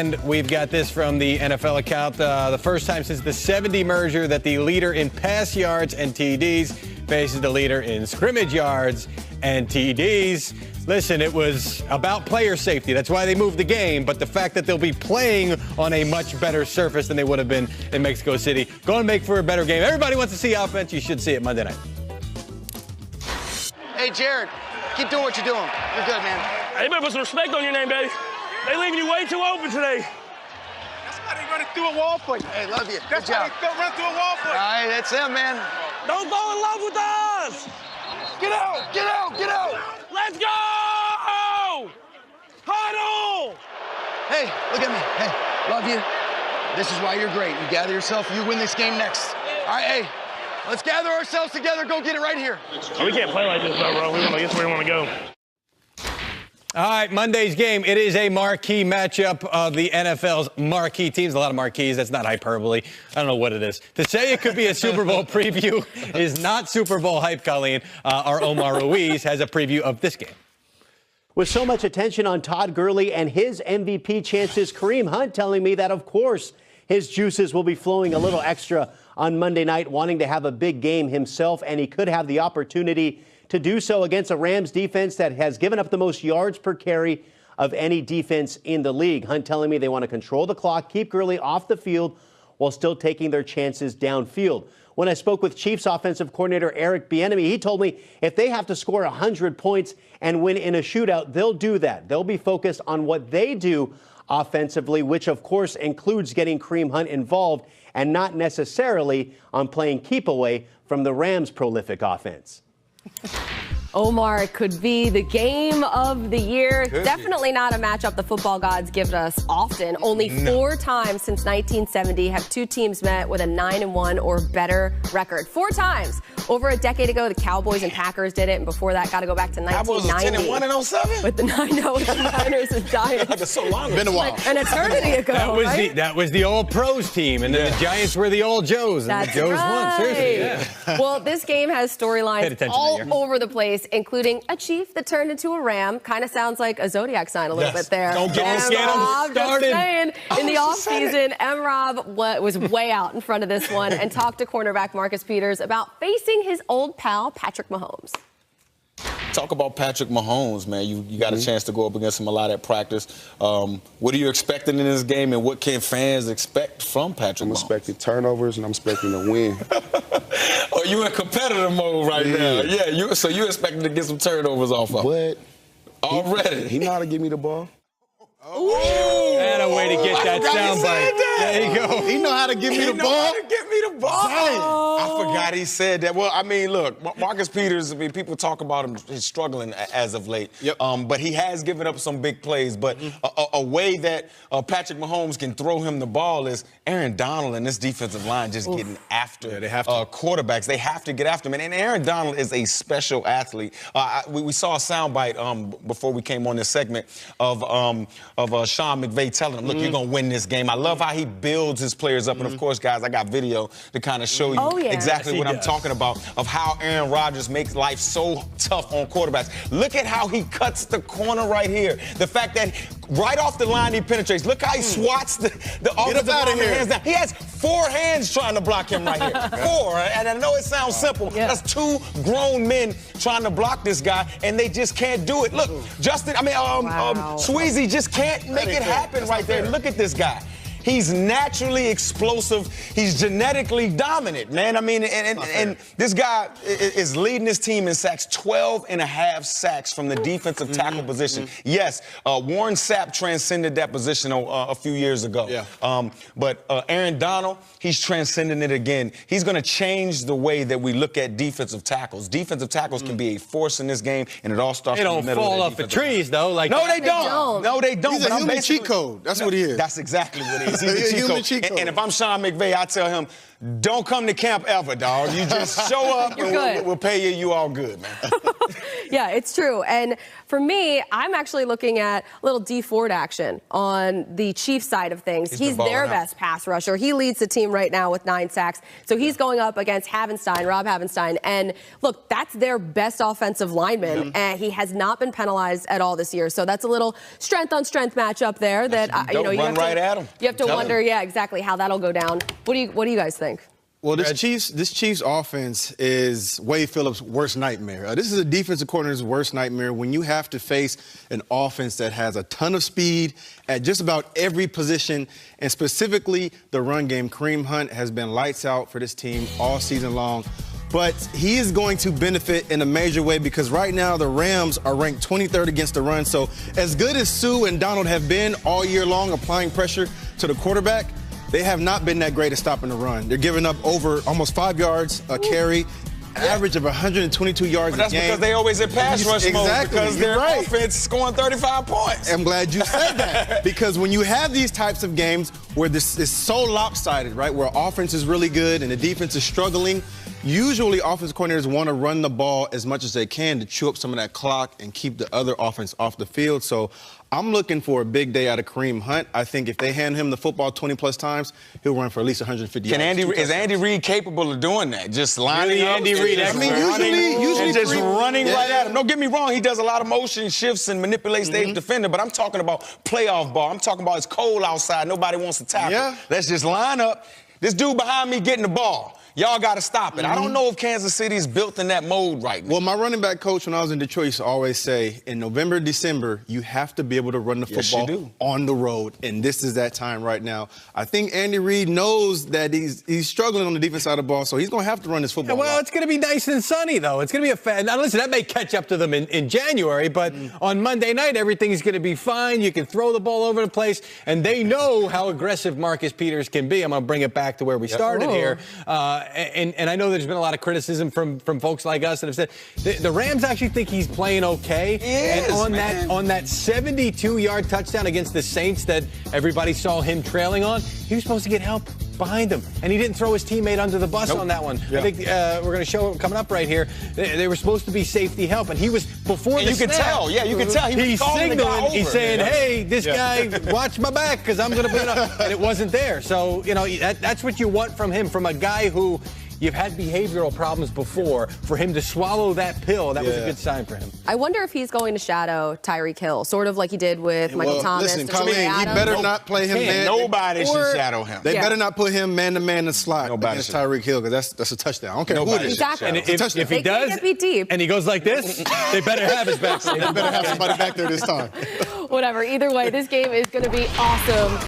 And we've got this from the NFL account. The first time since the 70 merger that the leader in pass yards and TDs faces the leader in scrimmage yards and TDs. Listen, it was about player safety. That's why they moved the game. But the fact that they'll be playing on a much better surface than they would have been in Mexico City, going to make for a better game. Everybody wants to see offense. You should see it Monday night. Hey, Jared, keep doing what you're doing. You're good, man. Hey, you better put some respect on your name, baby. They leaving you way too open today. That's why they running through a wall for you. Hey, love you. That's good job. why they run through a wall for you. All right, that's him, man. Don't fall in love with us. Get out, get out, get out. Let's go! Huddle! Hey, look at me. Hey, love you. This is why you're great. You gather yourself, you win this game next. All right, hey, let's gather ourselves together. Go get it right here. Oh, we can't play like this, though, bro. We want to get where we want to go. All right, Monday's game. It is a marquee matchup of the NFL's marquee teams. A lot of marquees. That's not hyperbole. I don't know what it is. To say it could be a Super Bowl preview is not Super Bowl hype, Colleen. Our Omar Ruiz has a preview of this game. With so much attention on Todd Gurley and his MVP chances, Kareem Hunt telling me that, of course, his juices will be flowing a little extra on Monday night, wanting to have a big game himself, and he could have the opportunity to do so against a Rams defense that has given up the most yards per carry of any defense in the league. Hunt telling me they want to control the clock, keep Gurley off the field while still taking their chances downfield. When I spoke with Chiefs offensive coordinator Eric Bieniemy, he told me if they have to score 100 points and win in a shootout, they'll do that. They'll be focused on what they do offensively, which of course includes getting Kareem Hunt involved and not necessarily on playing keep away from the Rams' prolific offense. Omar, it could be the game of the year. Definitely not a matchup the football gods give us often. Only 4 times since 1970 have 2 teams met with a 9-1 or better record. 4 times. Over a decade ago, the Cowboys and Packers did it, and before that, got to go back to 1990. Cowboys was 10-1 in 07? With the 9-0 with the Niners and Giants. Like it's so long. Been a while. An eternity ago, That was the old pros team, and then the Giants were the old Joes, and That's the Joes right. won. Seriously, yeah. Well, this game has storylines all over the place, including a Chief that turned into a Ram. Kind of sounds like a Zodiac sign a little bit there. Don't get him started. Just saying, in the offseason, M-Rob was way out in front of this one and talked to cornerback Marcus Peters about facing his old pal, Patrick Mahomes. Talk about Patrick Mahomes, man. You got a chance to go up against him a lot at practice. What are you expecting in this game, and what can fans expect from Patrick Mahomes? I'm expecting turnovers, and I'm expecting to win. Oh, you in competitive mode right now. Yeah, so you expecting to get some turnovers off of him. But already. He know how to give me the ball. And a way to get that soundbite. There you go. He know how to give me the ball. How to give me the ball. I forgot he said that. Well, I mean, look, Marcus Peters, I mean, people talk about him, he's struggling as of late. Yep. But he has given up some big plays. But a way that Patrick Mahomes can throw him the ball is Aaron Donald and this defensive line just getting after quarterbacks. They have to get after him. And Aaron Donald is a special athlete. We saw a soundbite before we came on this segment of Sean McVay telling him, look, you're going to win this game. I love how he builds his players up. And, of course, guys, I got video to kind of show you exactly what I'm talking about of how Aaron Rodgers makes life so tough on quarterbacks. Look at how he cuts the corner right here. The fact that right off the line he penetrates. Look how he swats the offensive lineman hands down. He has 4 hands trying to block him right here. 4. And I know it sounds simple. That's 2 grown men trying to block this guy, and they just can't do it. Look, Justin, Sweezy just can't make it happen right there. Look at this guy. He's naturally explosive. He's genetically dominant, man. I mean, and this guy is leading his team in sacks, 12.5 sacks from the defensive tackle position. Yes, Warren Sapp transcended that position a few years ago. But Aaron Donald, he's transcending it again. He's going to change the way that we look at defensive tackles. Defensive tackles can be a force in this game, and it all starts in the middle. They don't fall off the trees, though. Like no, they don't. No, they don't. He's a human cheat code. That's what he is. That's exactly what he is. He's a cheat code. And if I'm Sean McVay, I tell him, don't come to camp ever, dog. You just show up and we'll pay you. You all good, man. Yeah, it's true. And for me, I'm actually looking at a little Dee Ford action on the Chiefs side of things. He's their best pass rusher. He leads the team right now with 9 sacks. So he's going up against Havenstein, Rob Havenstein. And look, that's their best offensive lineman. And he has not been penalized at all this year. So that's a little strength on strength matchup there that you have to wonder, yeah, exactly how that'll go down. What do you guys think? Well, this Chiefs offense is Wade Phillips' worst nightmare. This is a defensive coordinator's worst nightmare when you have to face an offense that has a ton of speed at just about every position, and specifically the run game. Kareem Hunt has been lights out for this team all season long. But he is going to benefit in a major way because right now the Rams are ranked 23rd against the run. So as good as Sue and Donald have been all year long applying pressure to the quarterback, they have not been that great at stopping the run. They're giving up over almost 5 yards a carry, average of 122 yards a game. That's because they always in pass rush mode because their offense is scoring 35 points. I'm glad you said that because when you have these types of games where this is so lopsided, right, where offense is really good and the defense is struggling, usually offensive coordinators want to run the ball as much as they can to chew up some of that clock and keep the other offense off the field. So I'm looking for a big day out of Kareem Hunt. I think if they hand him the football 20-plus times, he'll run for at least 150 yards. Is Andy Reid capable of doing that? Just lining up? Andy Reid, usually just running right at him. Don't get me wrong. He does a lot of motion shifts and manipulates the defender, but I'm talking about playoff ball. I'm talking about it's cold outside. Nobody wants to tackle. Yeah. Let's just line up. This dude behind me getting the ball. Y'all got to stop it. I don't know if Kansas City is built in that mode right now. Well, my running back coach when I was in Detroit used to always say, in November, December, you have to be able to run the football on the road, and this is that time right now. I think Andy Reid knows that he's struggling on the defense side of the ball, so he's going to have to run this football. Well, it's going to be nice and sunny, though. It's going to be now, listen, that may catch up to them in January, but on Monday night, everything's going to be fine. You can throw the ball over the place, and they know how aggressive Marcus Peters can be. I'm going to bring it back to where we started here. And I know there's been a lot of criticism from folks like us that have said the Rams actually think he's playing okay. He is, on that 72-yard touchdown against the Saints that everybody saw him trailing on, he was supposed to get help behind him, and he didn't throw his teammate under the bus on that one. I think we're going to show it coming up right here. They were supposed to be safety help, and he was before the snap. You can tell. Yeah, you can tell. He's signaling. He's saying, "Hey, this guy, watch my back, because I'm going to be up," and it wasn't there. So that's what you want from him, from a guy who. You've had behavioral problems before. For him to swallow that pill, that was a good sign for him. I wonder if he's going to shadow Tyreek Hill, sort of like he did with Michael Thomas. Listen, Colleen, he better not play him man. Nobody should shadow him. They better not put him man-to-man in the slot against Tyreek Hill, because that's a touchdown. I don't care who it is. Exactly. And if he does, and he goes like this, they better have his back. They better have somebody back there this time. Whatever. Either way, this game is going to be awesome.